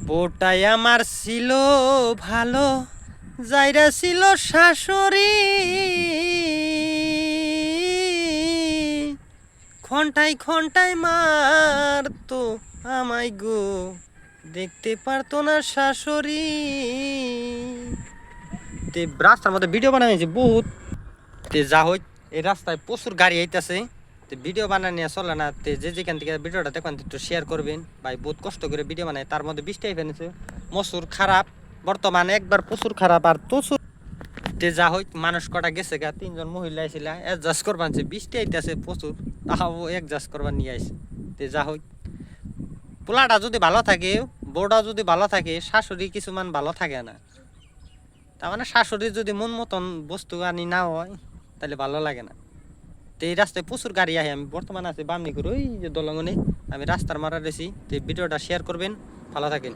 বউটাই আমার ছিল ভালো, যাইরা ছিল শাশুড়ি। ঘন্টায় ঘন্টায় মারতো আমায় গো, দেখতে পারতো না শাশুড়ি। তে রাস্তার মধ্যে ভিডিও বানাইছে বহুত। তে যা হই এই রাস্তায় প্রচুর গাড়ি আইতাছে, তে ভিডিও বানানো চলে না। তে যে যেখান থেকে ভিডিওটা দেখবেন একটু শেয়ার করবেন ভাই। বহুত কষ্ট করে ভিডিও বানায়, তার মধ্যে বৃষ্টি ফেলেছে, মসুর খারাপ বর্তমানে একবার প্রচুর খারাপ আর প্রচুর। তে যা হই মানুষ কটা গেছে গা, 3জন মহিলা আইছিল অ্যাডজাস্ট করবান, বৃষ্টি আইতেছে প্রচুর, তাও অ্যাডজাস্ট করবার নিয়ে আইছে। তে যা হই পোলাটা যদি ভালো থাকে, বউটা যদি ভালো থাকে, শাশুড়ি কিছুমান ভালো থাকে না। তার মানে শাশুড়ি যদি মন মতন বস্তু আনি না হয় তাহলে ভালো লাগে না। তো এই রাস্তায় প্রচুর গাড়ি আহে। আমি বর্তমানে আছি বামনি করে ওই যে দলঙ্গনে, আমি রাস্তার মারা রয়েছি। তো ভিডিওটা শেয়ার করবেন, ভালো থাকেন।